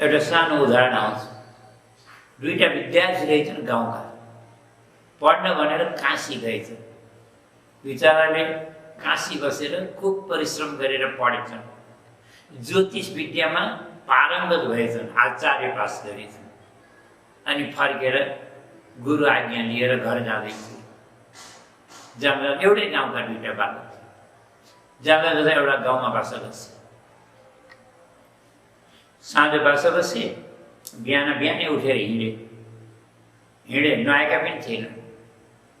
एउटा सानो उदाहरण आउँछ। दुईटा विद्यार्थी रहेछन् गाउँका, पढ्न भनेर काशी गएछ। बिचराले काशी बसेर खुब परिश्रम गरेर पढेछन्, ज्योतिष विद्यामा पारङ्गत भएछन्, आचार्य पास गरेछन्। अनि फर्केर गुरु आज्ञा लिएर घर जाँदैछु। जाँदा एउटै गाउँका दुईटा बालक जाँदा जाँदा एउटा गाउँमा बास बसे। साँझ बास बसे, बिहान बिहानै उठेर हिँडे नुहाएका पनि थिएन।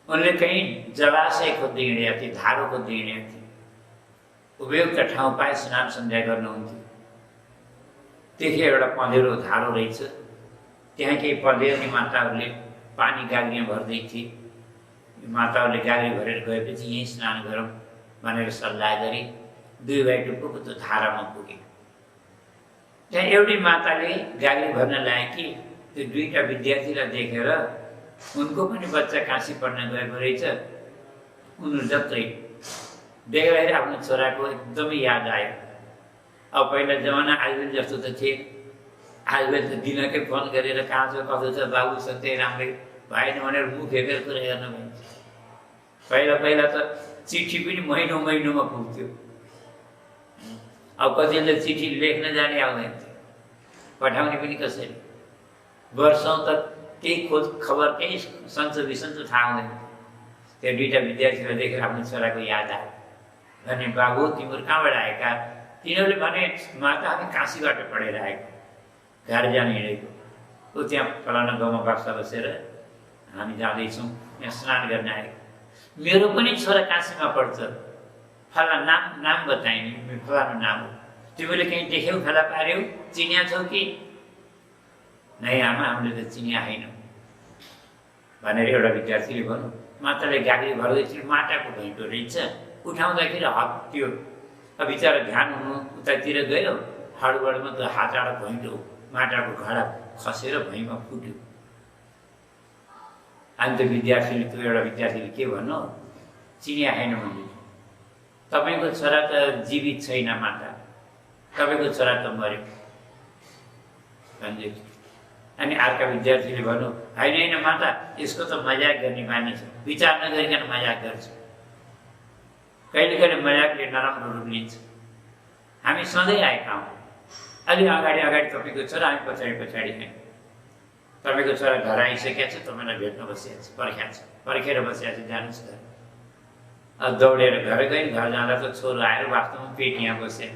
उनले कहीँ जलाशय खोज्दै हिँडेका थिए, धारो खोज्दै हिँडेका थिए। उपयुक्त ठाउँ पाए स्नान सन्ध्या गर्नुहुन्थ्यो। त्यही एउटा पँधेरो धारो रहेछ, त्यहाँ केही पँधेर्ने माताहरूले पानी गाग्रीमा भर्दै थिए। माताहरूले गाग्री भरेर गएपछि यहीँ स्नान गरौँ भनेर सल्लाह गरी दुई भाइ टुप्पोको त्यो धारामा पुगे। त्यहाँ एउटै माताले गाग्री भर्न लाए कि त्यो दुईटा विद्यार्थीलाई देखेर उनको पनि बच्चा काशी पढ्न गएको रहेछ। उनीहरू जत्रै देख्दाखेरि आफ्नो छोराको एकदमै याद आयो। अब पहिला जमाना आजकल जस्तो त थिए, आजकल त दिनकै फोन गरेर कहाँ छ कसो छ बाबु सधैँ राम्रै भएन भनेर मुख हेरेर कुरा गर्न भइन्छ। पहिला पहिला त चिठी पनि महिनौमा पुग्थ्यो। अब कतिले चिठी लेख्न जाने आउँदैन थियो, पठाउने पनि कसरी। वर्षौँ त केही खोज खबर केही सन्चो बिसन्चो थाहा हुँदैन। त्यो दुईटा विद्यार्थीलाई देखेर आफ्नो छोराको याद आयो। भने बाबु तिमीहरू कहाँबाट आएका? तिनीहरूले भने माता हामी काशीबाट पढेर आएको, घर जान हिँडेको। ऊ त्यहाँ फलाना गाउँमा बासा बसेर हामी जाँदैछौँ, यहाँ स्नान गर्न आएको। मेरो पनि छोरा काशीमा पढ्छ, फलाना नाम बताइन्, फलानु नाम हो। तिमीले कहीँ देख्यौ, फेला पार्यौ, चिनिया छौ कि? नै आमा, हामीले त चिनिया छैनौँ भनेर एउटा विद्यार्थीले भन्यो। माताले गाग्री भर्दै थियो, माटाको भैँटो रहेछ। उठाउँदाखेरि हत्यो। अब बिचरा ध्यान हुनु उतातिर गयो, हडबडमा त हातबाट भैँटो माटाको घडा खसेर भुइँमा फुट्यो। अनि त्यो विद्यार्थीले त्यो एउटा विद्यार्थीले के भन्नु, चिनिया छैन भने तपाईँको छोरा त जीवित छैन माता, तपाईँको छोरा त मर्यो भन्छ। अनि अर्का विद्यार्थीले भन्नु, होइन माता, यसको त मजाक गर्ने बानी छ, विचार नगरिकन मजाक गर्छ। कहिले कहिले मजाकले नराम्रो रूप लिन्छ। हामी सधैँ आएका हौँ, अलि अगाडि तपाईँको छोरा, हामी पछाडि होइन। तपाईँको छोरा घर आइसकेको छ, तपाईँलाई भेट्न बसिएको छ, पर्खेर बसिएको छ, जानुहोस् घर। दौडेर घर गएँ, घर जाँदा त छोरो आएर वास्तवमा पेट यहाँ बस्यो।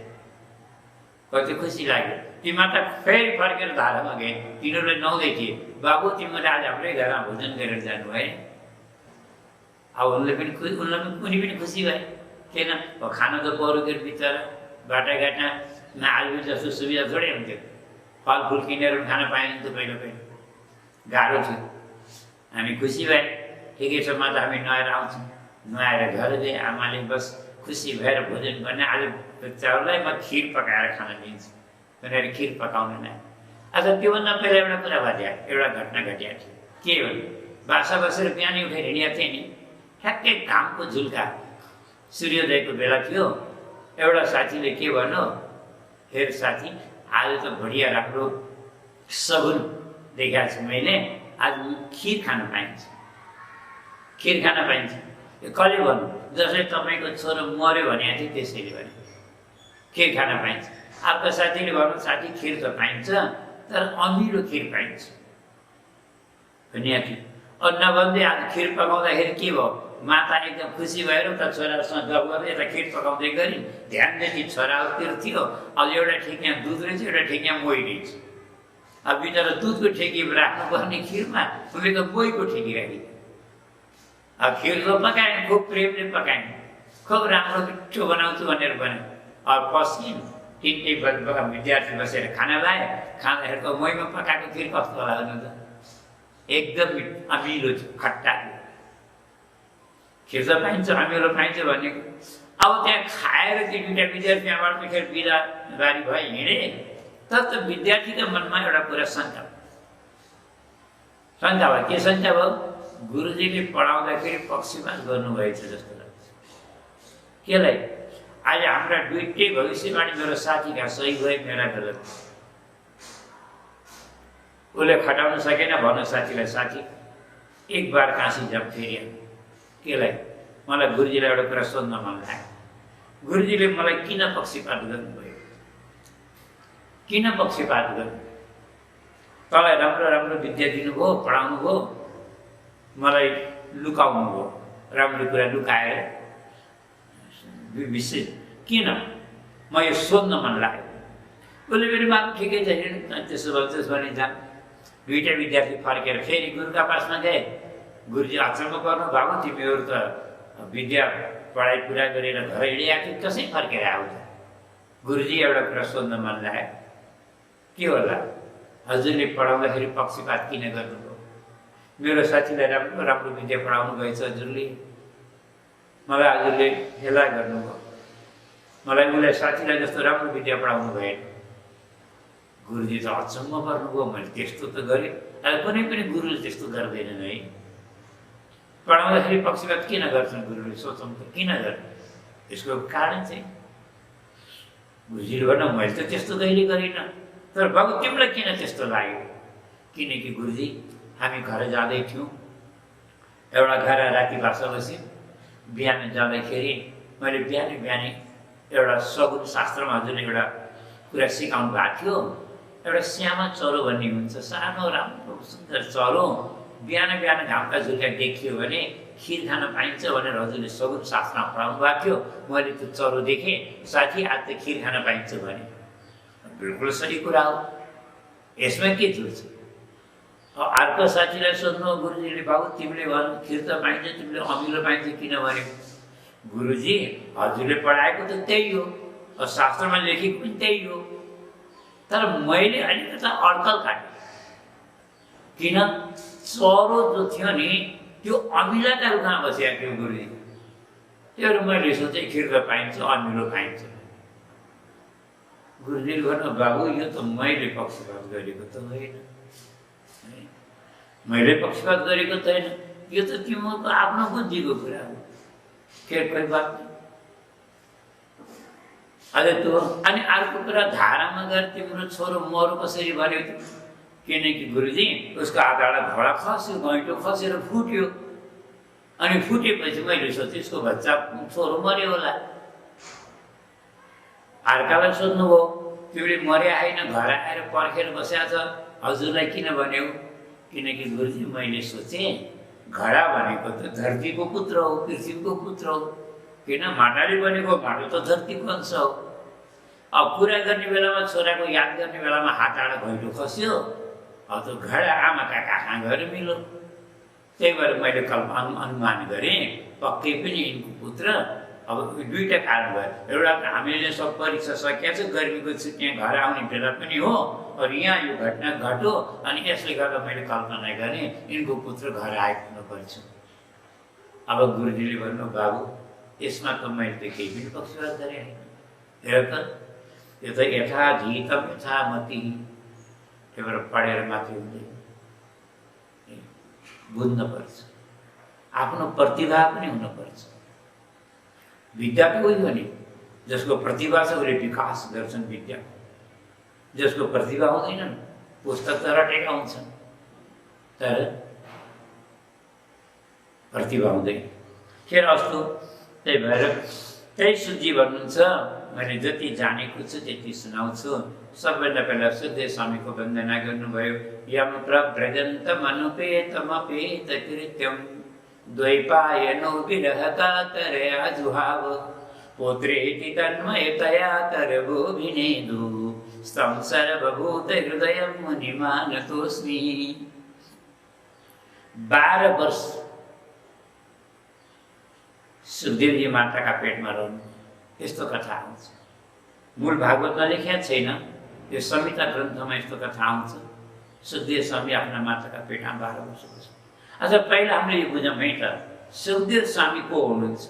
कति खुसी लाग्यो। ती माता फेरि फर्केर धारामा गए। तिनीहरूले नुहाउँदै थिए। बाबु, तिमीले आज हाम्रै घरमा भोजन गरेर जानु है। अब उनलाई पनि उनी पनि खुसी भए। किन खाना त परोकेर बिचरा बाटाघाटमा आलु जस्तो सुविधा थोरै हुन्थ्यो। फलफुल किनेर खान पाइन्थ्यो पहिला गाह्रो थियो। हामी खुसी भए, ठिकै छ माता, हामी नुहाएर आउँछौँ। नुहाएर घर गए। आमाले बस खुसी भएर भोजन गर्ने, आज चाउरलाई म खिर पकाएर खान दिन्छु भनेर खिर पकाउनु नै। आज त्योभन्दा पहिला एउटा कुरा घट्या, एउटा घटना घटिया थियो। के भने बासा बसेर बिहानै उठेर हिँडेका थिएँ नि, ठ्याक्कै घामको झुल्का, सूर्योदयको बेला थियो। एउटा साथीले के भन्यो, हेर साथी, आज त बढिया राम्रो सगुन देखाएको छु मैले, आज खिर खान पाइन्छ, खिर खान पाइन्छ। यो कसले भन्नु? जसले तपाईँको छोरो मर्यो भने थियो त्यसैले भने खिर खान पाइन्छ। अर्को साथीले भन्नु, साथी खिर त पाइन्छ तर अमिलो खिर पाइन्छ भनेको थियो। नभन्दै आज खिर पकाउँदाखेरि के भयो, माता एकदम खुसी भएर उता छोरासँग गफ गर्दै यता खिर पकाउँदै गरी ध्यान दिएपछि छोरातिर थियो। अब एउटा ठेकिया दुध रहेछ, एउटा ठेकिया मोही रहेछ। अब बिचरा दुधको ठेकी राख्नुपर्ने खिरमा उसले त मोहीको ठेकी राखि। अब खिर त पकाएँ, खुब प्रेमले पकाएँ, खुब राम्रो मिठो बनाउँछु भनेर भने। अब पस्किन्, तिनटै विद्यार्थी बसेर खाना लाए। खाँदाखेरिको मोहीमा पकाएको खिर कस्तो होला भन्नु त, एकदम अमिलो थियो, खट्टा थियो। खिर त पाइन्छ, अमिलो पाइन्छ भनेको। अब त्यहाँ खाएर त्यो दुईटा विद्यार्थी यहाँबाट फेरि बिदा बारी भए हिँडे। तर त्यो विद्यार्थीको मनमा एउटा कुरा शङ्का भयो। के शङ्का भयो? गुरुजीले पढाउँदाखेरि पक्षपात गर्नुभएछ जस्तो लाग्छ। केलाई? आज हाम्रा दुईटै भविष्यवाणी मेरो साथीका सही भए, मेरा गलत। उसले खटाउन सकेन। भन साथीलाई, साथी एक बार काशी जाऊँ फेरि। केलाई? मलाई गुरुजीलाई एउटा कुरा सोध्न मन लाग्यो। गुरुजीले मलाई किन पक्षपात गर्नुभयो? किन पक्षपात गर्नु? तँलाई राम्रो राम्रो विद्या दिनुभयो, पढाउनु भयो, मलाई लुकाउनु भयो, राम्रो कुरा लुकाएर विशेष किन? म यो सोध्न मन लाग्यो। उसले मेरो माग ठिकै छ, त्यसो भने जा। दुईवटा विद्यार्थी फर्केर फेरि गुरुका पासमा गए। गुरुजी अचम्म पर्नु, बाबु तिमीहरू त विद्या पढाइ पुरा गरेर घर हिँडिआएको थियो, कसै फर्केर आउँछ? गुरुजी एउटा कुरा सोध्न मन लाग्यो, के होला? हजुरले पढाउँदाखेरि पक्षपात किन गर्नुभयो? मेरो साथीलाई राम्रो राम्रो विद्या पढाउनु भएछ हजुरले, मलाई हजुरले हेला गर्नुभयो। मलाई उसलाई साथीलाई जस्तो राम्रो विद्या पढाउनु भएन। गुरुजी त अचम्म पर्नुभयो। मैले त्यस्तो त गरेँ, अब कुनै पनि गुरुले त्यस्तो गर्दैनन् है। पढाउँदाखेरि पक्षपात किन गर्छन् गुरुले? सोचौँ त, किन गर्ने? यसको कारण चाहिँ गुरुजीले भन्नु, मैले त त्यस्तो कहिले गरिनँ, तर बाबु तिमीलाई किन त्यस्तो लाग्यो? किनकि गुरुजी हामी घर जाँदै थियौँ, एउटा घर राति बासा बस्यौँ। बिहान जाँदाखेरि मैले बिहानै एउटा सगुन शास्त्रमा हजुरले एउटा कुरा सिकाउनु भएको थियो। एउटा श्यामा चरो भन्ने हुन्छ, सानो राम्रो सुन्दर चरो, बिहान घामका झुल्का देखियो भने खिर खान पाइन्छ भनेर हजुरले सगुन शास्त्रमा पढाउनु भएको थियो। मैले त्यो चरो देखेँ, साथी आज त खिर खान पाइन्छ भने। बिल्कुल सही कुरा हो, यसमा के झुल छ? अर्को साथीलाई सोध्नु, गुरुजीले बाबु तिमीले भन् खिर त पाइन्छ, तिमीले अमिलो पाइन्छ किन भन्यो? गुरुजी हजुरले पढाएको त त्यही हो, शास्त्रमा लेखेको पनि त्यही हो, तर मैले अलिकति अड्कल काटेँ। किन? चरो जो थियो नि त्यो अमिलाका रूपमा बसेको थियो गुरुजी। त्यो मैले सोचेँ खिर त पाइन्छ, अमिलो पाइन्छ। गुरुजीले भन्नु, बाबु यो त मैले पक्षपात गरेको त होइन, मैले पक्षपात गरेको त होइन, यो त तिम्रो आफ्नो बुद्धिको कुरा हो। के कोही बात नहीं। अझ त्यो अनि अर्को कुरा, धारामा गएर तिम्रो छोरो मरो कसरी भन्यो? किनकि गुरुजी उसको आधाबाट घोडा खस्यो, घैँटो खसेर फुट्यो। अनि फुटेपछि मैले सोचेँ यसको बच्चा छोरो मर्यो होला। अर्कालाई सोध्नुभयो, तिमीले मरे आएन, घर आएर पर्खेर बसेको छ, हजुरलाई किन भन्यो? किनकि गुरुजी मैले सोचेँ घडा भनेको त धरतीको पुत्र हो, पृथ्वीको पुत्र हो। किन? माटाले बनेको, माटो त धरतीको अंश हो। अब कुरा गर्ने बेलामा, छोराको याद गर्ने बेलामा हातबाट घैँटो खस्यो, अब त घडा आमाका कहाँ गएर मिलो। त्यही भएर मैले अनुमान गरेँ पक्कै पनि यिनको पुत्र। अब दुईटा कारण भयो, एउटा हामीले सब परीक्षा सकिएको छ, गर्मीको छुट्टी घर आउने बेला पनि हो, और यहाँ यो घटना घट्यो, अनि यसले गर्दा मैले कल्पना गरेँ यिनको पुत्र घर आएको हुनुपर्छ। अब गुरुजीले भन्नु, बाबु यसमा त मैले त केही पनि पक्षपात गरेँ होइन। हेर त, यो त यथाधीतम यथामति। त्यही भएर पढेर माथि हुँदैन, बुझ्नुपर्छ, आफ्नो प्रतिभा पनि हुनुपर्छ। विद्या त उही हो नि, जसको प्रतिभा छ उसले विकास गर्छन् विद्या। जसको प्रतिभा हुँदैन पुस्तक त रटेका हुन्छन्, तर प्रतिभा हुँदैन। खेर अस्तु, त्यही भएर त्यही सुजी भन्नुहुन्छ, मैले जति जानेको छु त्यति सुनाउँछु। सबभन्दा पहिला सुखदेव स्वामीको वन्दना गर्नुभयो। यम प्रव्रजन्तमनुपेतमपेत कृत्यम द्वैपायनो विरह कातरया जुहाव पुत्रेति तन्मयतया तरभुभिनेदु स्तं सर्वभूत हृदयं मुनिमानतोऽस्मि। 12 वर्ष सुखदेवजी माताका पेटमा रहनु, यस्तो कथा आउँछ। मूल भागवतमा लेखिएको छैन, यो संहिता ग्रन्थमा यस्तो कथा आउँछ। सुखदेव स्वामी आफ्ना माताका पेटमा 12 वर्ष बस्नु। अच्छा, पहिला हामीले यो बुझौँ है त, सुखदेव स्वामी को हुनुहुन्छ?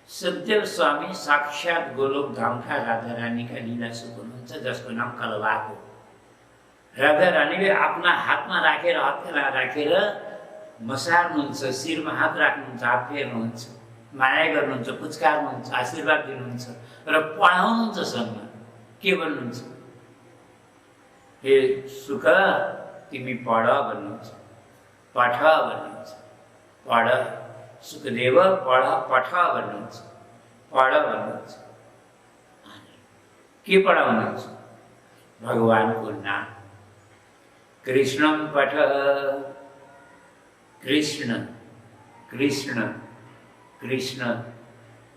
सुखदेव स्वामी साक्षात गोलोक धामका राधा रानीका लीला सुख हुनुहुन्छ, जसको नाम कलवाक हो। राधा रानीले आफ्ना हातमा राखेर, हत्केला राखेर मसार्नुहुन्छ, शिरमा हात राख्नुहुन्छ, हात फेर्नुहुन्छ, माया गर्नुहुन्छ, पुचकार्नुहुन्छ, आशीर्वाद दिनुहुन्छ र पढाउनुहुन्छ। सम्म के भन्नुहुन्छ? हे सुख, तिमी पढ भन्नुहुन्छ, पठ भन्नुहुन्छ, पढ। सुखदेव पढ पठ भन्नुहुन्छ, पढ भन्नुहुन्छ। के पढाउनुहुन्छ? भगवानको नाम। कृष्णम पठ, कृष्ण कृष्ण कृष्ण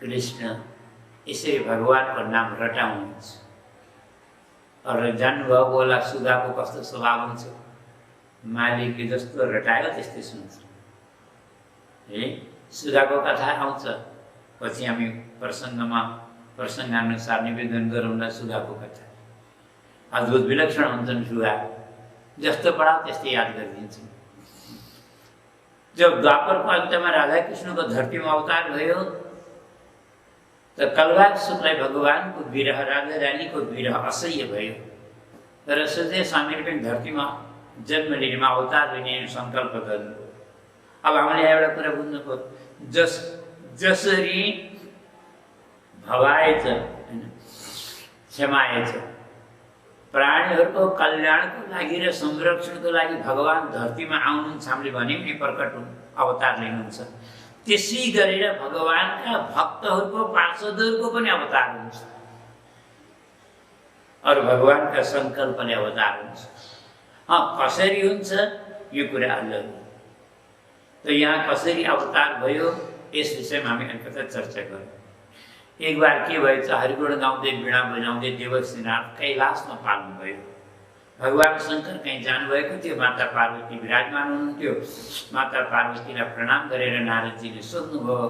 कृष्ण, यसरी भगवानको नाम रटाउनुहुन्छ। अरू जान्नुभयो होला सुगाको कस्तो स्वभाव हुन्छ, मालिकले जस्तो रटायो त्यस्तै सुन्छ। सुगाको कथा आउँछ, पछि हामी प्रसङ्गानुसार निवेदन गरौँला सुगाको कथा। अद्भुत विलक्षण हुन्छन् सुगा, जस्तो पढाओ त्यस्तै याद गरिदिन्छन्। जब द्वापरको अन्तमा राधाकृष्णको धरतीमा अवतार भयो त कलवार सुखलाई भगवानको विरह, राधा रानीको विरह असह्य भयो। तर सुखदेव स्वामीले पनि धरतीमा जन्म लिनेमा अवतार लिने सङ्कल्प गर्नुभयो। अब हामीले एउटा कुरा बुझ्नु पर्यो, जसरी भवाएछ क्षमाएछ, प्राणीहरूको कल्याणको लागि र संरक्षणको लागि भगवान धरतीमा आउनुहुन्छ, हामीले भन्यौँ नि प्रकट अवतार लिनुहुन्छ। त्यसै गरेर भगवानका भक्तहरूको पार्षदहरूको पनि अवतार हुन्छ, अरू भगवानका सङ्कल्पले अवतार हुन्छ। कसरी हुन्छ यो कुरा अलग हो। त यहाँ कसरी अवतार भयो यस विषयमा हामी अलिकति चर्चा गरौँ। एक बार के भएछ, हरिगुण गाउँदै वीणा बजाउँदै देवश्रीनाथ कैलाशमा पाल्नुभयो। भगवान शङ्कर कहीँ जानुभएको थियो, माता पार्वती विराजमान हुनुहुन्थ्यो। माता पार्वतीलाई प्रणाम गरेर नारदजीले सोध्नुभयो,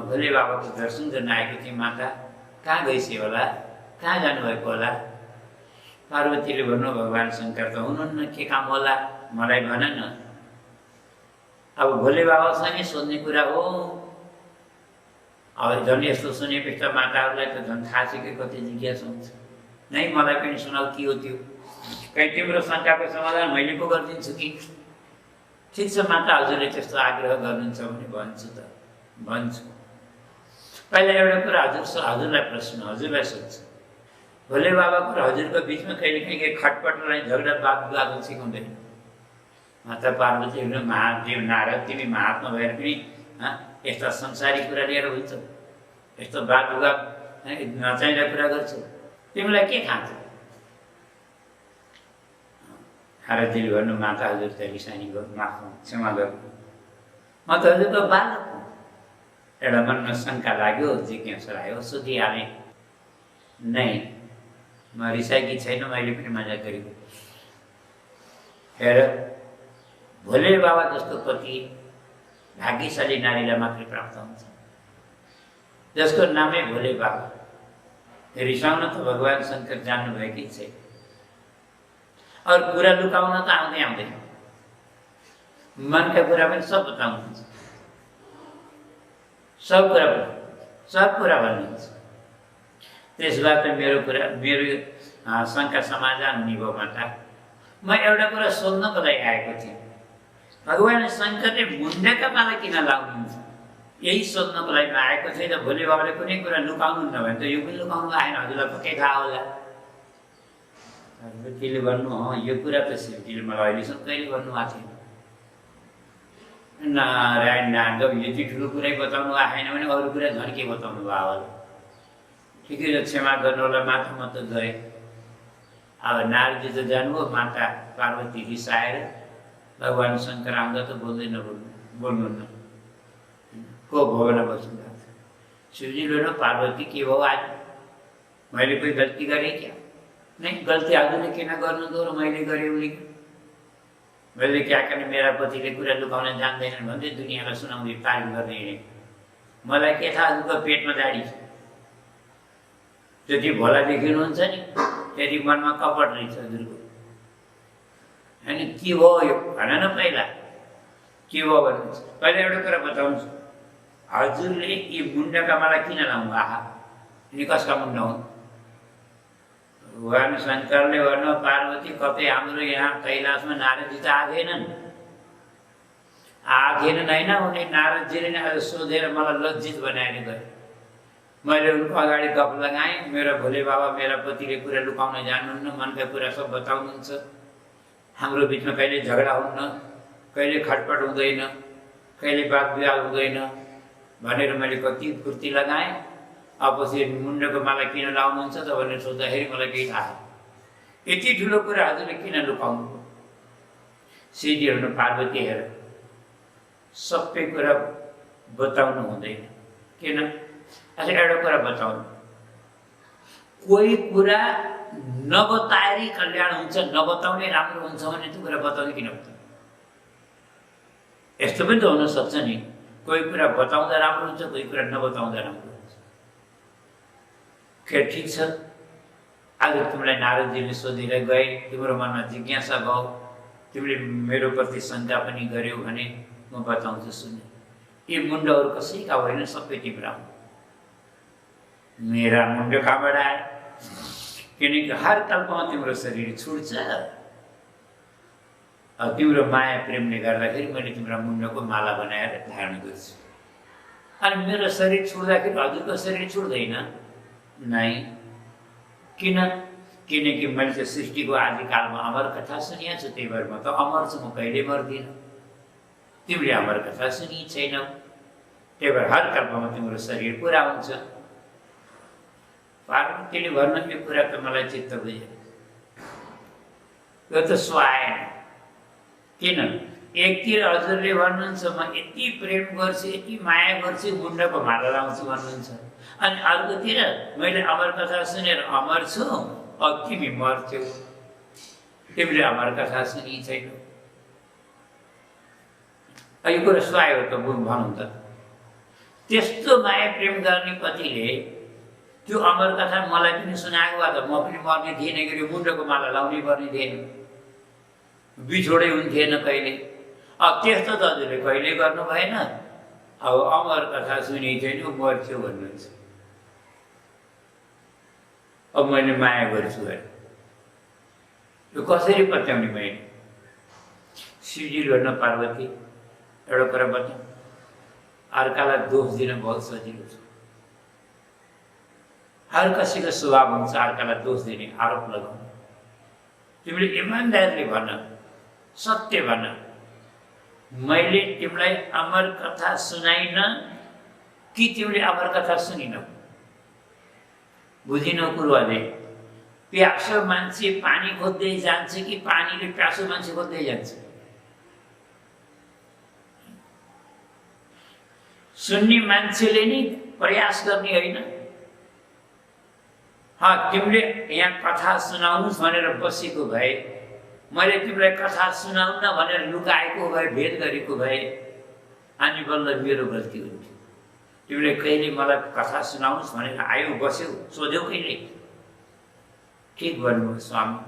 भोले बाबाको दर्शन गर्न आएको थिएँ, माता कहाँ गइसे होला, कहाँ जानुभएको होला? पार्वतीले भन्नु, भगवान शङ्कर त हुनुहुन्न, के काम होला मलाई भन न। अब भोले बाबासँगै सोध्ने कुरा हो। अब झन् यस्तो सुनेपछि त माताहरूलाई त झन् थाहा छ कि कति जिज्ञासा हुन्छ। नै मलाई पनि सुनाऊ के हो त्यो, कहीँ तिम्रो शङ्काको समाधान मैले पो गरिदिन्छु कि? ठिक छ माता, हजुरले त्यस्तो आग्रह गर्नुहुन्छ भने भन्छु त भन्छु। पहिला एउटा कुरा हजुरलाई प्रश्न, हजुरलाई सोध्छु, भोले बाबाको र हजुरको बिचमा कहिले कहीँ खटपटलाई झगडा बात विवाद हुन्छ कि हुँदैन? माता पार्वती महादेव नारद, तिमी महात्मा भएर पनि यस्ता संसारी कुरा लिएर हुन्छ, यस्तो बात विवाद नचाहिँदा कुरा गर्छौ, तिमीलाई के खान्छ? नारदजीले भन्नु, माता हजुर त रिसानी गर्नु, माफ क्षमा गर्नु, म त हजुरको बालक हुँ। एउटा मनमा शङ्का लाग्यो, जिज्ञासा लाग्यो, सोधिहालेँ, नै म रिसाएकी छैन, मैले पनि मजा गरेको। हेर, भोले बाबा जस्तो पति भाग्यशाली नारीलाई मात्रै प्राप्त हुन्छ, जसको नामै भोले बाबा। रिसाउन त भगवान शङ्कर जान्नुभएकै छैन। अरू कुरा लुकाउन त आउँदै आउँदैन, मनका कुरा पनि सब बताउनुहुन्छ, सब कुरा भन्नुहुन्छ। त्यसबाट मेरो शङ्का समाधान हुने भयो। माता, म एउटा कुरा सोध्नको लागि आएको थिएँ, भगवान शङ्करले मुण्डका माला किन लाउनुहुन्छ? यही सोध्नको लागि आएको थिएँ। त भोले बाबाले कुनै कुरा लुकाउनुहुन्न भने त यो पनि लुकाउनु आएन, हजुरलाई पक्कै थाहा होला। तिमीले भन्नु, यो कुरा त शिवजीले मलाई अहिलेसम्म कहिले भन्नुभएको थिएन। नारायण नारद, यति ठुलो कुरै बताउनु आएन भने अरू कुरा झन् के बताउनु भयो होला? ठिकै छ, क्षमा गर्नु होला माता, म त गएँ। अब नारदजी त जानुभयो, माता पार्वती रिसाएर भगवान शङ्कर आउँदा त बोल्नुहुन्न, को भवन बस्नु भएको छ। शिवजीले भन्नु, पार्वती के भयो आज, मैले कोही गल्ती गरेँ क्या? नै, गल्ती हजुरले किन गर्नु दो र मैले गरेँ उसले? मैले क्या गर्ने, मेरा पतिले कुरा लुकाउन जान्दैनन् भन्दै दुनियाँलाई सुनाउँदै तारिफ गर्दै हिँडेँ। मलाई के थाहा हजुरको पेटमा दाढी छ? जति भोला देखिनुहुन्छ नि त्यति मनमा कपट रहेछ हजुरको। होइन, के भयो यो भन न, पहिला के भयो भन्नुहोस्। पहिला एउटा कुरा बताउनुहोस्, हजुरले यी मुण्डका माला किन लाउनु? आहा, यिनी कसका मुण्ड हुन्? भगवान शङ्करले भन्नु, पार्वती कतै हाम्रो यहाँ कैलाशमा नारदजी त आएनन् होइन, उनी नारदजीले नै आज सोधेर मलाई लज्जित बनाएर गए। मैले उनको अगाडि गफ लगाएँ, मेरो भोले बाबा मेरा पतिले कुरा लुकाउन जान्नुहुन्न, मनका कुरा सब बताउनुहुन्छ। हाम्रो बिचमा कहिले झगडा हुन्न, कहिले खटपट हुँदैन, कहिले वाद विवाद हुँदैन भनेर मैले कति फुर्ती लगाएँ। अब पछि मुन्डको माला किन लाउनुहुन्छ त भनेर सोच्दाखेरि मलाई केही थाहा छैन। यति ठुलो कुरा हजुरले किन लुकाउनु? श्रीजीहरू पार्वती हेर सबै कुरा बताउनु हुँदैन। किन? अच्छा एउटा कुरा बताउनु, कोही कुरा नबताएरै कल्याण हुन्छ, नबताउने राम्रो हुन्छ भने त्यो कुरा बताउने किन बताउनु? यस्तो पनि त हुन सक्छ नि, कोही कुरा बताउँदा राम्रो हुन्छ, कोही कुरा नबताउँदा राम्रो हुन्छ। के ठिक छ, आज तिमीलाई नारदजीले सोधेर गए, तिम्रो मनमा जिज्ञासा भयो, तिमीले मेरो प्रति शङ्का पनि गर्यौ भने म बताउँछु सुन। यी मुन्डहरू कसैका होइन, सबै तिम्रा हुन्। मेरा मुन्ड कहाँबाट आए? किनकि हर कल्पमा तिम्रो शरीर छुट्छ। तिम्रो माया प्रेमले गर्दाखेरि मैले तिम्रो मुन्डको माला बनाएर धारण गर्छु। अनि मेरो शरीर छुट्दाखेरि हजुरको शरीर छुट्दैन नै। किन? किनकि मैले चाहिँ सृष्टिको आदिकालमा अमर कथा सुनिएको छु, त्यही भएर म त अमर छु, म कहिले मर्दिनँ। तिमीले अमर कथा सुनि छैनौ, त्यही भएर हर कल्पमा तिम्रो शरीर पुरा हुन्छ। पार्वतीले भन्न यो कुरा त मलाई चित्त बुझ्यो, यो त सुहाएन। किन? एकतिर हजुरले भन्नुहुन्छ म यति प्रेम गर्छु, यति माया गर्छु, मुन्डको माला लाउँछु भन्नुहुन्छ, अनि अर्कोतिर मैले अमर कथा सुनेर अमर छु, अब तिमी मर्थ्यौ, तिमीले अमर कथा सुनि छैनौ। यो कुरा सुहायो त भनौँ त। त्यस्तो माया प्रेम गर्ने पतिले त्यो अमर कथा मलाई पनि सुनाएको भए त म पनि मर्ने थिएन कि यो मुन्डको माला लाउनै पर्ने थिएन, बिछोडै हुन्थेन कहिले। अब त्यस्तो त हजुरले कहिले गर्नु भएन। अब अमर कथा सुनि छैन, मर्थ्यो भन्नुहुन्छ। अब मैले माया गर्छु अरे यो कसरी पत्याउने? मैले शिवजी गर्न पार्वती एउटा कुरा बताऊ, अर्कालाई दोष दिन बहुत सजिलो छ। हर कसैको स्वभाव हुन्छ अर्कालाई दोष दिने, आरोप लगाउने। तिमीले इमानदारले भन, सत्य भन, मैले तिमीलाई अमर कथा सुनाइन कि तिमीले अमर कथा सुनिनौ? बुझिनौ कुरोले? प्यासो मान्छे पानी खोज्दै जान्छ कि पानीले प्यासो मान्छे खोज्दै जान्छ? सुन्ने मान्छेले नि प्रयास गर्ने होइन। तिमीले यहाँ कथा सुनाउनुहोस् भनेर बसेको भए, मैले तिमीलाई कथा सुनाउन भनेर लुकाएको भए, भेद गरेको भए, अनि बल्ल मेरो गल्ती हुन्थ्यो। तिमीले कहिले मलाई कथा सुनाउनुहोस् भनेर आयौ, बस्यौ, सोध्यौ कहिले? ठिक भन्नुभयो स्वामी,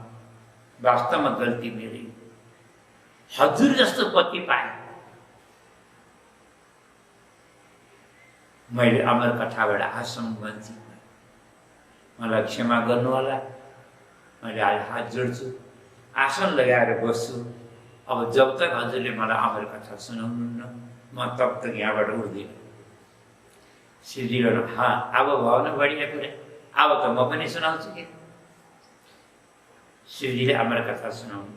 वास्तवमा गल्ती मेरै। हजुर जस्तो पति पाएँ, मैले अमर कथाबाट आसन वञ्चित, मलाई क्षमा गर्नु होला। मैले आज हात जोड्छु, आसन लगाएर बस्छु। अब जब तक हजुरले मलाई अमर कथा सुनाउनुहुन्न म तब तक यहाँबाट उठ्दिनँ। शिवजीले अब भयो न बढिया कुरा, अब त म पनि सुनाउँछु कि। शिवजीले अमर कथा सुनाउनु।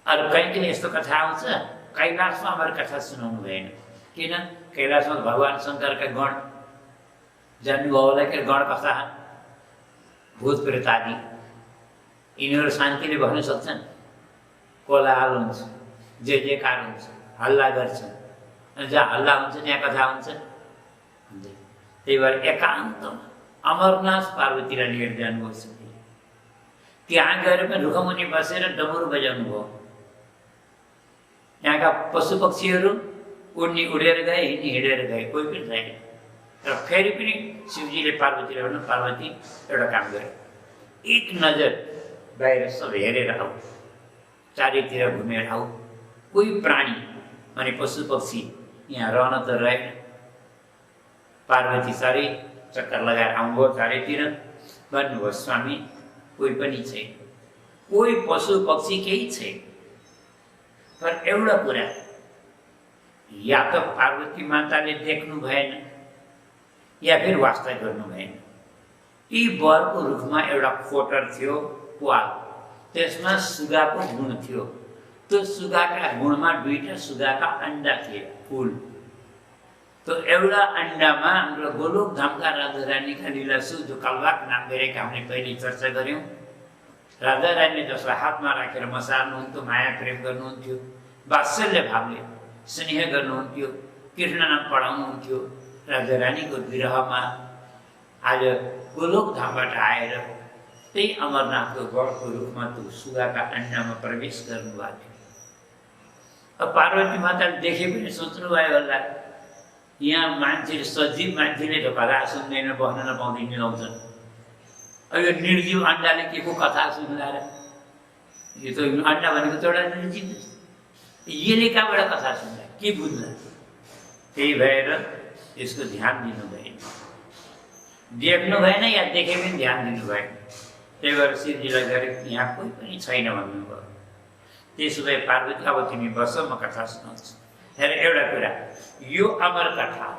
अरू कहीँ कहीँ यस्तो कथा आउँछ, कैलाशमा अमर कथा सुनाउनु भएन। किन? कैलाशमा भगवान् शङ्करका गण जान्नुभयो होला कि गण कथा, भूत प्रेत आदि, यिनीहरू शान्तिले भन्न सक्छन्? कोलाहल हुन्छ, जेकार हुन्छ, हल्ला गर्छन्, अनि जहाँ हल्ला हुन्छ त्यहाँ कथा हुन्छ। त्यही भएर एकान्तमा अमरनाथ पार्वतीलाई लिएर जानुभयो। त्यहाँ गएर पनि रुखमुनि बसेर डमरू बजाउनु भयो। यहाँका पशु पक्षीहरू उड्ने उडेर गए, हिँड्ने हिँडेर गए, कोही पनि छैन। र फेरि पनि शिवजीले पार्वतीलाई भन्नु, पार्वती एउटा काम गरे, एक नजर बाहिर सब हेरेर आऊ, चारैतिर घुमेर आऊ। कोही प्राणी अनि पशु पक्षी यहाँ रहन त रहेन। पार्वती साह्रै चक्कर लगाएर आउनुभयो चारैतिर, भन्नुभयो स्वामी कोही पनि छैन, कोही पशु पक्षी केही छैन। तर एउटा कुरा, या त पार्वती माताले देख्नु भएन या फिर वास्ता गर्नु भएन। यी बरको रुखमा एउटा खोटर थियो, प्वाल, त्यसमा सुगाको गुण थियो। त्यो सुगाका गुणमा दुईटा सुगाका अन्डा थिए फुल। त्यो एउटा अन्डामा हाम्रो गोलोकधामका राजा रानीका लीला जो कलवाक नाम गरेका हामीले पहिले चर्चा गऱ्यौँ। राजा रानीले जसलाई हातमा राखेर मसार्नुहुन्थ्यो, माया प्रेम गर्नुहुन्थ्यो, वात्सल्य भावले स्नेह गर्नुहुन्थ्यो, कृष्ण नाम पढाउनुहुन्थ्यो। राजा रानीको विरहमा आज गोलोकधामबाट आएर त्यही अमरनाथको गढको रूपमा त्यो सुगाका अन्डामा प्रवेश गर्नुभएको थियो। अब पार्वती माताले देखे पनि सोच्नुभयो होला, यहाँ मान्छेले सजीव मान्छेले त कथा सुन्दैन, बस्न नपाउँदै मिलाउँछन्। अब यो निर्जीव अन्डाले के को कथा सुन्ला र? यो त अन्डा भनेको त एउटा निर्जीव, यसले कहाँबाट कथा सुन्ला, के बुझ्ला? त्यही भएर यसको ध्यान दिनु भएन, देख्नु भएन या देखे पनि ध्यान दिनु भएन। त्यही भएर शिवजीलाई गरे यहाँ कोही पनि छैन भन्नुभयो। त्यसो भए पार्वती अब तिमी बस, म कथा सुनाउँछु। हेर एउटा कुरा, यो अमर कथा हो।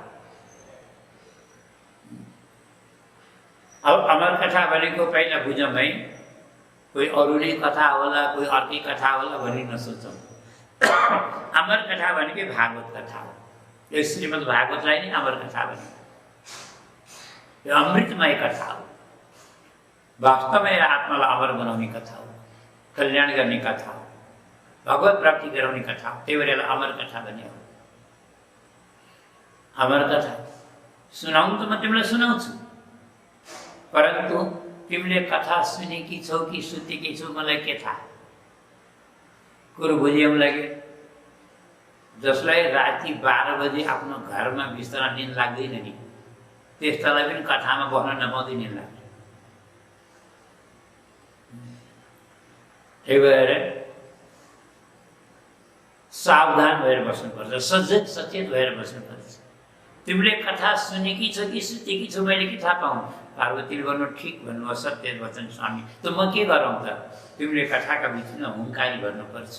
अब अमर कथा भनेको पहिला बुझौँ है, कोही अरू नै कथा होला, कोही अर्कै कथा होला भनी नसोचौँ। अमर कथा भनेकै भागवत कथा हो। यो श्रीमद् भागवतलाई नै अमर कथा भनिन्छ। यो अमृतमय कथा हो, वास्तवमै आत्मालाई अमर बनाउने कथा हो, कल्याण गर्ने कथा हो, भगवत प्राप्ति गराउने कथा हो। त्यही भएर यसलाई अमर कथा भन्ने हो। अमर कथा सुनाउनु त म तिमीलाई सुनाउँछु, परन्तु तिमीले कथा सुनेकी छौ कि सुतेकी छौ मलाई के थाहा? कुरो बुझ्यौँ लाग्यो। जसलाई राति 12 बजे आफ्नो घरमा बिस्तारा निन्द लाग्दैन नि, त्यस्तालाई पनि कथामा बस्न नपाउँदै निन्द लाग्छ। त्यही भएर सावधान भएर बस्नुपर्छ, सजग सचेत भएर बस्नुपर्छ। तिमीले कथा सुनेकी छ कि सुतेकी छौ मैले के थाहा पाऊँ? पार्वतीले गर्नु ठिक भन्नु, सत्य वचन स्वामी। त म के गरौँ त? तिमीले कथाका बिचमा हुङ्कारी भन्नुपर्छ।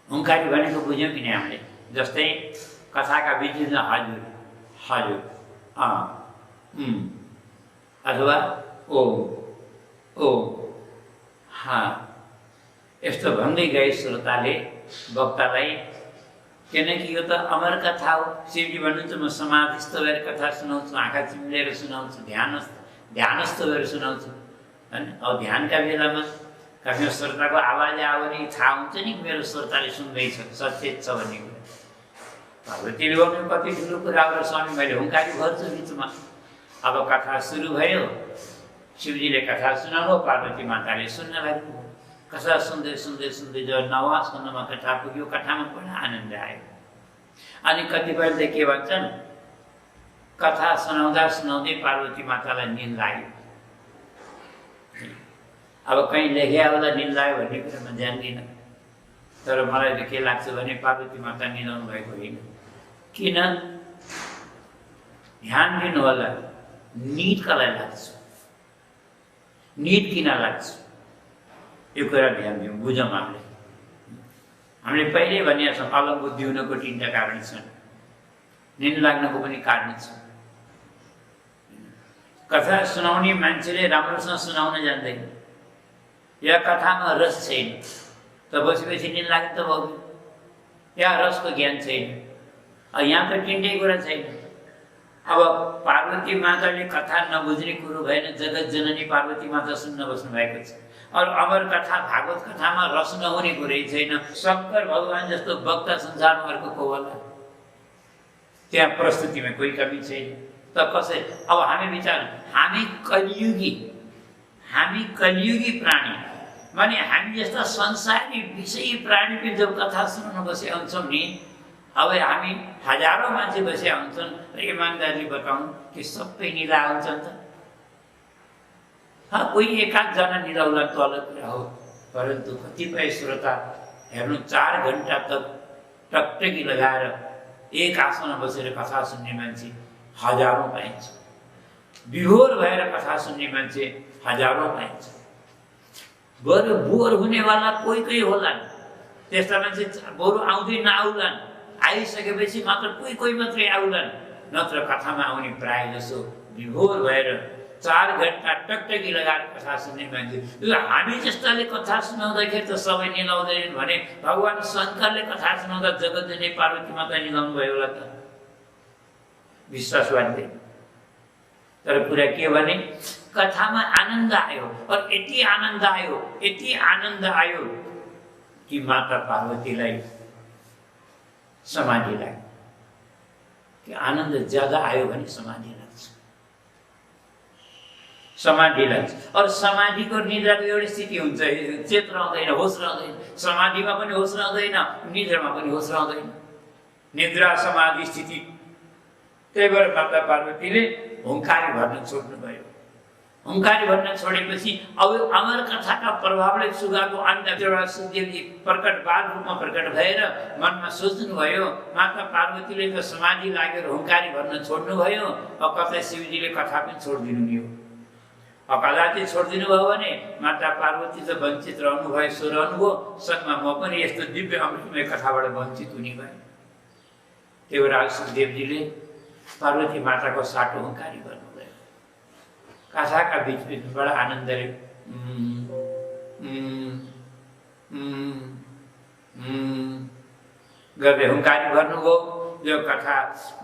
हुङ्कारी भनेको बुझ्यौँ कि नै हामीले? जस्तै कथाका बिचमा हजुर हजुर अथवा ओ ओ हाँ यस्तो भन्दै गए श्रोताले वक्तालाई, किनकि यो त अमर कथा हो। शिवजी भन्नुहुन्छ म समाधिस्थ भएर कथा सुनाउँछु, आँखा चिम्लेर सुनाउँछु, ध्यानस्थ भएर सुनाउँछु। होइन, अब ध्यानका बेलामा कहिले श्रोताको आवाज आयो भने थाहा हुन्छ नि मेरो श्रोताले सुन्दैछ, सचेत छ भन्ने कुरा। पार्वतीले भन्नु कति ठुलो कुरा हो स्वामी, मैले हुङ्कारी भर्छु बिचमा। अब कथा सुरु भयो, शिवजीले कथा सुनाउनु, पार्वती माताले सुन्न लाग्नु। कथा सुन्दै सुन्दै सुन्दै जब 9वाँ स्कन्धमा कथा पुग्यो, कथामा बडा आनन्द आयो। अनि कतिपयले के भन्छन्, कथा सुनाउँदा सुनाउँदै पार्वती मातालाई निन्द लाग्यो। अब कहीँ लेख्या होला निन्द लाग्यो भन्ने कुरा म जान्दिनँ, तर मलाई त के लाग्छ भने पार्वती माता निदाउनु भएको होइन। किन? ध्यान दिनु होला, निद कसलाई लाग्छ, निद किन लाग्छ, यो कुरा ध्यान दिउँ, बुझौँ। हामीले पहिले भनेका छौँ अलग बुद्धि हुनको 3टा कारण छन्, निन्द लाग्नको पनि कारण छ। कथा सुनाउने मान्छेले राम्रोसँग सुनाउन जान्दैन, या कथामा रस छैन, त बसेपछि निन्द लाग्यो त भयो। या रसको ज्ञान छैन, यहाँ त 3टै कुरा छैन। अब पार्वती माताले कथा नबुझ्ने कुरो भएन, जगत जननी पार्वती माता सुन्न बस्नु भएको छ। अरू अमर कथा भागवत कथामा रस नहुने कुरै छैन। शङ्कर भगवान जस्तो वक्ता संसारमा अर्को को होला? त्यहाँ प्रस्तुतिमा कोही कमी छैन। त कसै अब हामी विचार, हामी कलियुगी प्राणी माने हामी जस्ता संसारी विषयी प्राणी पनि जब कथा सुन्न बसे हुन्छौँ नि, अब हामी हजारौँ मान्छे बसे हुन्छन् र इमान्दारले बताउँ कि सबै निला हुन्छन् त? कोही 1-8 जना निलाउला त अलग कुरा हो, परन्तु कतिपय श्रोता हेर्नु 4 घण्टा तक टकटकी लगाएर एक आसनमा बसेर कथा सुन्ने मान्छे हजारौँ पाइन्छ। विभोर भएर कथा सुन्ने मान्छे हजारौँ पाइन्छ। बरु बोर हुनेवाला कोही होलान्, त्यस्ता मान्छे बरु आउँदै नआउलान्, आइसकेपछि मात्र कोही मात्रै आउलान्। नत्र कथामा आउने प्राय जसो विभोर भएर 4 घण्टा टकटकी लगाएर कथा सुन्ने मान्छे। यो हामी जस्ताले कथा सुनाउँदाखेरि त सबै निलाउँदैनन् भने भगवान् शङ्करले कथा सुनाउँदा जगतजननी पार्वती माता निलाउनु भयो होला त? विश्वास लाग्दैन। तर कुरा के भने कथामा आनन्द आयो, और यति आनन्द आयो, यति आनन्द आयो कि माता पार्वतीलाई समाधि लाग्यो। कि आनन्द ज्यादा आयो भने समाधि लाग्छ, समाधि लाग्छ। और समाधिको निद्राको एउटै स्थिति हुन्छ, चेत रहँदैन, होस रहँदैन। समाधिमा पनि होस रहँदैन, निद्रामा पनि होस रहँदैन। निद्रा समाधि स्थिति। त्यही भएर माता पार्वतीले हुङ्कारी भर्न छोड्नुभयो। हुङ्कारी भर्न छोडेपछि अब अमर कथाका प्रभावले सुगाको अन्य सुखदेवजी प्रकट बाल रूपमा प्रकट भएर मनमा सोच्नुभयो। माता पार्वतीले त समाधि लागेर हुङ्कारी भर्न छोड्नुभयो, अब कतै शिवजीले कथा पनि छोडिदिनु नि हो। अब कदाचित छोडिदिनु भयो भने माता पार्वती त वञ्चित रहनुभयो, सो रहनुभयो, सँगमा म पनि यस्तो दिव्य अमृतमय कथाबाट वञ्चित हुने भएँ। त्यही भएर सुखदेवजीले पार्वती माताको साटो हुङ्कारी गर्नुभयो। कथाका बिच बडा आनन्दले गर्दै हुङ्कारी गर्नुभयो। यो कथा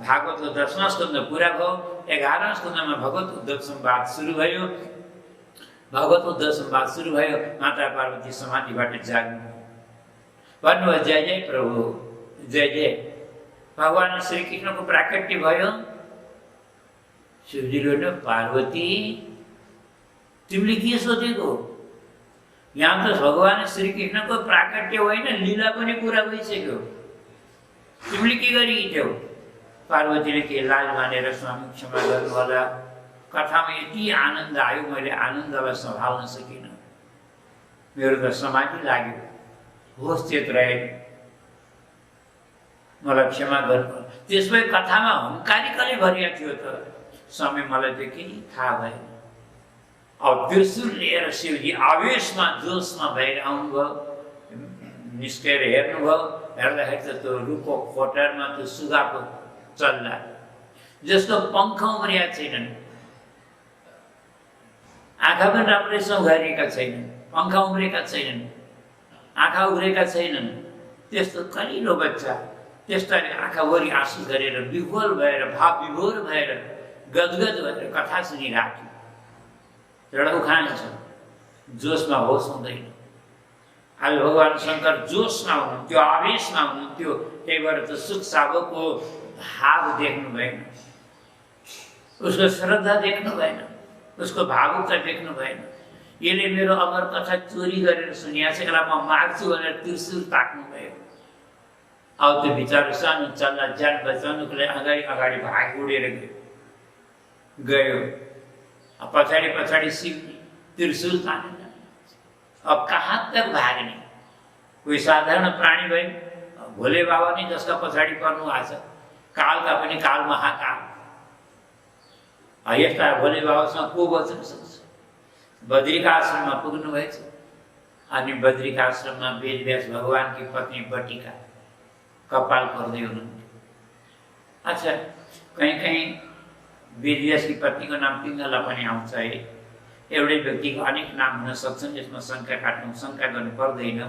भागवतको 10वां स्कन्द पुरा भयो। 11वां स्कन्दमा भगवत उद्धव संवाद सुरु भयो। भगवत उद्धव संवाद सुरु भयो। माता पार्वती समाधिबाट जाग्नु भन्नुभयो, जय जय प्रभु, जय जय। भगवान श्री कृष्णको प्राकट्य भयो। शिवजीले भन्यो, पार्वती तिमीले के सोचेको? यहाँ त भगवान श्री कृष्णको प्राकट्य होइन, लीला पनि पुरा भइसक्यो। तिमीले के गरिहिँड्यौ? पार्वतीले के लाज मानेर स्वामी क्षमा गर्नु होला, कथामा यति आनन्द आयो, मैले आनन्दलाई सम्हाल्न सकिनँ। मेरो त समाधि लाग्यो, होस चेत रहेन, मलाई क्षमा गर्नु। त्यसमै कथामा हुङ्कारिकले भरिएको थियो त समय, मलाई त केही थाहा भएन। अब त्रिशूल लिएर शिवजी आवेशमा जोसमा भएर आउनुभयो, निस्केर हेर्नुभयो। हेर्दाखेरि त त्यो रुखको खोटरमा त्यो सुगाको चल्ला जसको पङ्ख उम्रिएका छैनन्, आँखा पनि राम्रैसँग उघारिएका छैनन्, पङ्ख उम्रेका छैनन्, आँखा उघ्रेका छैनन्, त्यस्तो कलिलो बच्चा त्यस्ताले आँखाभरि आँसु गरेर विह्वल भएर भाव विभोर भएर गदगद भएर कथा सुनिरहेको थियो। एउटा उखान छ, जोसमा होस हुँदैन। आज भगवान शङ्कर जोसमा हुनुहुन्थ्यो, आवेशमा हुनुहुन्थ्यो। त्यही भएर त सुख साबको भाव देख्नु भएन, उसको श्रद्धा देख्नु भएन, उसको भावुकता देख्नु भएन। यसले मेरो अमर कथा चोरी गरेर सुनिएको छ, यसलाई म मार्छु भनेर त्रिशूल ताक्नु भयो। अब त्यो बिचारो सानो चल्ला ज्यान बचाउनुको लागि अगाडि अगाडि भाग उडेर गयो। पछाडि पछाडि शिव त्रिशूल तानेर अब कहाँ तक भाग्ने? कोही साधारण प्राणी भए, भोले बाबा नि जसका पछाडि पर्नु भएको छ, कालका पनि काल महाकाल। यस्ता भोले बाबासँग को बच्न सक्छ? बद्रीका आश्रममा पुग्नु भएछ। अनि बद्रीका आश्रममा वेदव्यास भगवानकी पत्नी बटिका कपाल पर्दै हुनुहुन्थ्यो। अच्छा, कहीँ कहीँ वेदव्यासकी पत्नीको नाम पिङ्गला पनि आउँछ है। एउटै व्यक्तिको अनेक नाम हुन सक्छन्, यसमा शङ्का काट्नु, शङ्का गर्नु पर्दैन,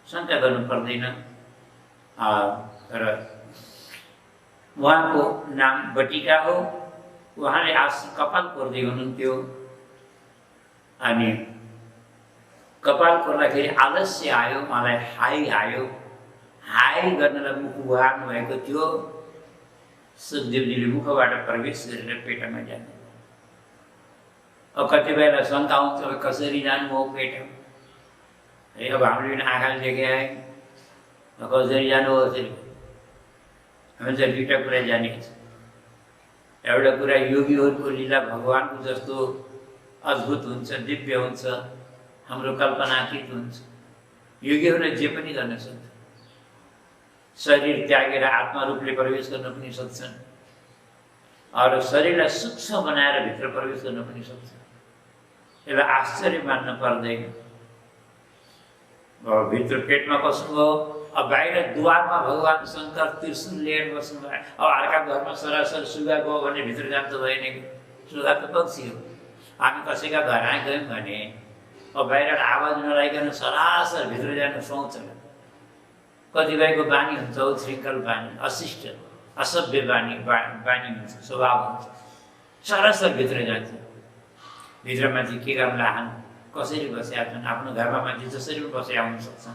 शङ्का गर्नु पर्दैन। तर उहाँको नाम बटिका हो। उहाँले कपाल कोर्दै हुनुहुन्थ्यो। अनि कपाल कोर्दाखेरि आलस्य आयो, मलाई हाई आयो। हाई गर्नलाई मुख उघार्नु भएको थियो। सुखदेवजीले मुखबाट प्रवेश गरेर पेटमा जानु। अब कति बेला शङ्का आउँछ, कसरी जानु हो पेटमा? अब हामीले पनि आँखाले देखे आए, कसरी जानु हो त्यसरी? हामी चाहिँ दुईवटा कुरा जानेको छ। एउटा कुरा योगीहरूको लीला भगवानको जस्तो अद्भुत हुन्छ, दिव्य हुन्छ, हाम्रो कल्पनातीत हुन्छ। योगीहरूले जे पनि गर्न सक्छ। शरीर त्यागेर आत्मा रूपले प्रवेश गर्न पनि सक्छन्, अरू शरीरलाई सूक्ष्म बनाएर भित्र प्रवेश गर्न पनि सक्छन्। यसलाई आश्चर्य मान्न पर्दैन। भित्र पेटमा बस्नुभयो, अब बाहिर द्वारमा भगवान शङ्कर त्रिशूल लिएर बस्नुभयो। अब अर्का घरमा सरासर सुगा गयो भने भित्र जान्छ भएन कि सुगा त पक्षी हो। हामी कसैका घरमा गयौँ भने अब बाहिरबाट आवाज नलाइकन सरासर भित्र जानु सुहाउँछ। कतिपयको बानी हुन्छ उच्छृङ्खल बानी, अशिष्ट असभ्य बानी हुन्छ, स्वभाव हुन्छ, सरासर भित्र जान्छ। भित्र मान्छे के गर्नु आहान कसरी बसेका छन्, आफ्नो घरमा मान्छे जसरी पनि बसेका हुन सक्छ।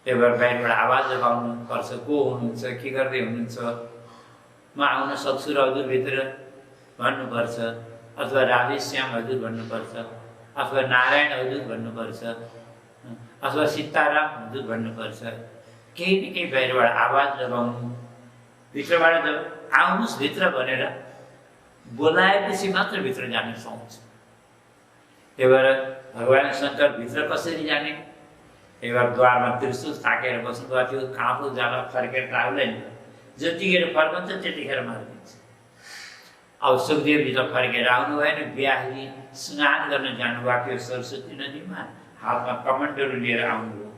त्यही भएर बाहिरबाट आवाज लगाउनु पर्छ, को हुनुहुन्छ, के गर्दै हुनुहुन्छ, म आउन सक्छु र हजुरभित्र भन्नुपर्छ, अथवा राधेश्याम हजुर भन्नुपर्छ, अथवा नारायण हजुर भन्नुपर्छ, अथवा सीताराम हजुर भन्नुपर्छ। केही न केही बाहिरबाट आवाज लगाउनु, भित्रबाट जब आउनुहोस् भित्र भनेर बोलाएपछि मात्र भित्र जाने सुहाउँछ। त्यही भएर भगवान् शङ्कर भित्र कसरी जाने? त्यही भएर द्वारमा त्रिशूल ताकेर बस्नुभएको थियो। कहाँ पो जाला फर्केर त आउदैन, जतिखेर फर्कन्छ त्यतिखेर मारिदिन्छ। अब सुखदेवजी त फर्केर आउनु भएन, व्यासजी स्नान गर्न जानुभएको थियो सरस्वती नदीमा, हातमा कमण्डलु लिएर आउनुभयो।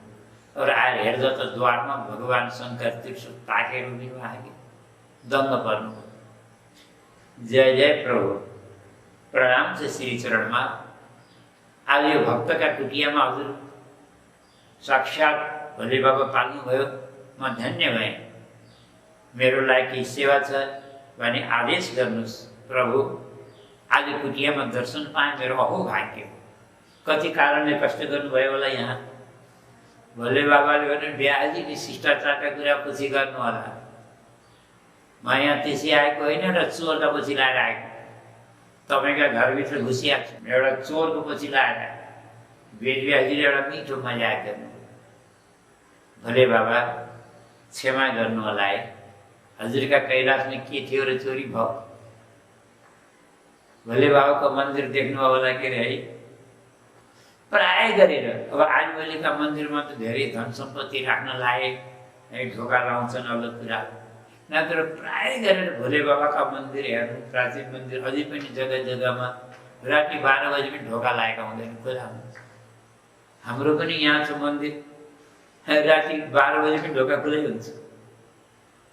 और आएर हेर्दा त द्वारमा भगवान् शङ्कर त्रिशूल ताकेर उभिनु आयो, दङ्ग पर्नुभयो। जय जय प्रभु, प्रणाम छ श्री चरणमा। आज यो भक्तका कुटियामा हजुर साक्षात् भोले बाबा पाल्नुभयो, म धन्य भएँ। मेरो लागि केही सेवा छ भने आदेश गर्नुहोस् प्रभु। आज कुटियामा दर्शन पाएँ, मेरो अहो भाग्य। कति कारणले कष्ट गर्नुभयो होला यहाँ। भोले बाबाले भने ब्याजीले शिष्टाचारका कुरा पछि गर्नु होला, म यहाँ त्यसै आएको होइन र चोरका पछि लाएर आएको। तपाईँका घरभित्र घुसिआएको छु, एउटा चोरको पछि लाएर वेदव्यासजीले एउटा मिठो मजाक गर्नु। भोले बाबा क्षमा गर्नु होला है, हजुरका कैलाशमा के थियो र चोरी भयो? भोले बाबाको मन्दिर देख्नुभयो होला के अरे है। प्राय गरेर अब आजभोलिका मन्दिरमा त धेरै धन सम्पत्ति राख्न लाए है, ढोका लाउँछन् अलग कुरा। नत्र प्राय गरेर भोले बाबाका मन्दिर हेर्नु, प्राचीन मन्दिर अझै पनि जग्गा जग्गामा राति 12 बजी पनि ढोका लागेका हुँदैन, खुला हुन्छ। हाम्रो पनि यहाँ छ मन्दिर, राति 12 बजी पनि ढोका खुलै हुन्छ।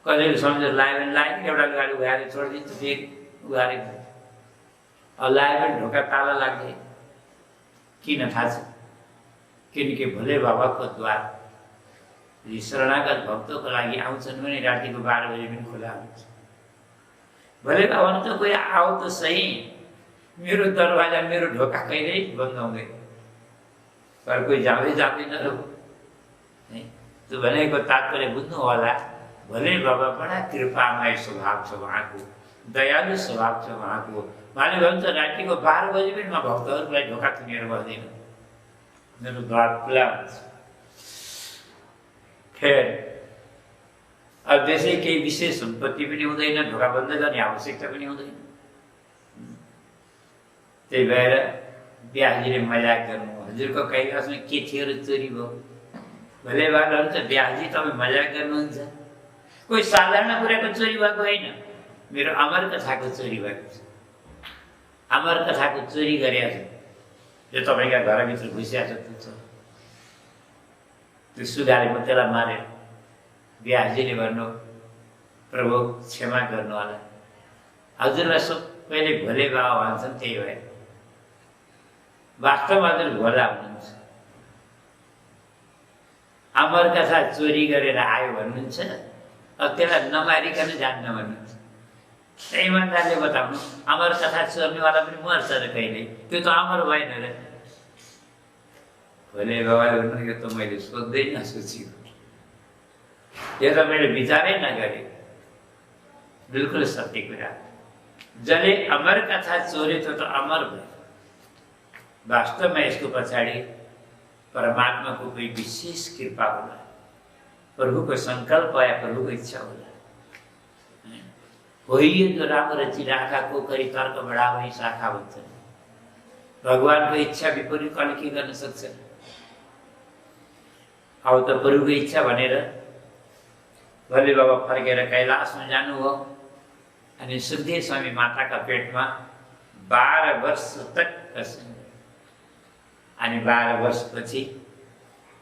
कसैले सम्झेर लायो भने लायो, एउटा गाडी उहाएर छोडिदिन्छ, फेरि उहारे अब लायो भने ढोका ताला लाग्दैन। किन थाहा छ? किनकि भोले बाबाको द्वार यी शरणागत भक्तको लागि आउँछन् भने रातिको 12 बजी पनि खुला हुन्छ। भोले बाबा त कोही आऊ त सही, मेरो दरवाजा मेरो ढोका कहिल्यै बन्द हुँदैन, पर कोही जाँदै जाँदैन र है। त्यो भनेको तात्पर्य बुझ्नु होला, भोले बाबा बडा कृपामय स्वभाव छ उहाँको, दयालु स्वभाव छ उहाँको। उहाँले भन्छ रातिको 12 बजी पनि म भक्तहरूलाई ढोका थुनेर बस्दैन, मेरो द्वार खुला हुन्छ। फेरि अब त्यसै केही विशेष सम्पत्ति पनि हुँदैन, ढोका बन्द गर्ने आवश्यकता पनि हुँदैन। त्यही भएर ब्यासजीले मजाक गर्नु, हजुरको कैलाशमा के थियो र चोरी भयो? भोले बाबा भन्छ ब्यासजी तपाईँ मजाक गर्नुहुन्छ, कोही साधारण कुराको चोरी भएको होइन, मेरो अमर कथाको चोरी भएको छ। अमर कथाको चोरी गरेको छ, यो तपाईँका घरभित्र घुसिएको छ। त्यो सुगाले म त्यसलाई मारेर ब्यासजीले भन्नु प्रभु क्षमा गर्नु होला, हजुरलाई सबैले भोले बाबा भन्छन्, त्यही भएर वास्तवमा हजुर भोला हुनुहुन्छ। अमर कथा चोरी गरेर आयो भन्नुहुन्छ, अब त्यसलाई नमारिकन जान्न भन्नुहुन्छ। त्यही इमान्दारले बताउनु, अमर कथा चोर्नेवाला पनि मर्छ र कहिले, त्यो त अमर भएन र। भोले बाबाले भन्नु यो त मैले सोध्दै नसोचेको, यो त मैले विचारै नगरेँ, बिल्कुल सत्य कुरा। जसले अमर कथा चोरे त्यो त अमर भयो। वास्तवमा यसको पछाडि परमात्माको कोही विशेष कृपा होला, प्रभुको सङ्कल्प या प्रभुको इच्छा होला। होइए जो राम रची राखा को करी तर्क बढा वही शाखा भन्छन्। भगवानको इच्छा विपरीत कसले के गर्न सक्छ? अब त प्रभुको इच्छा भनेर भोले बाबा फर्केर कैलाशमा जानुभयो। अनि सुखदेव स्वामी माताका पेटमा 12 वर्ष तक बस्नु। अनि 12 वर्षपछि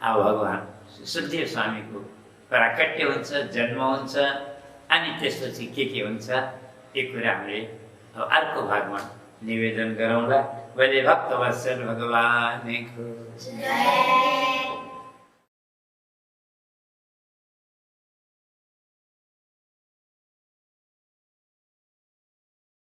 अब भगवान् सुखदेव स्वामीको प्राकट्य हुन्छ, जन्म हुन्छ। अनि त्यसपछि के हुन्छ, यो कुरा हामीले अब अर्को भागमा निवेदन गरौँला। वैले भक्तवत्सल भगवान को।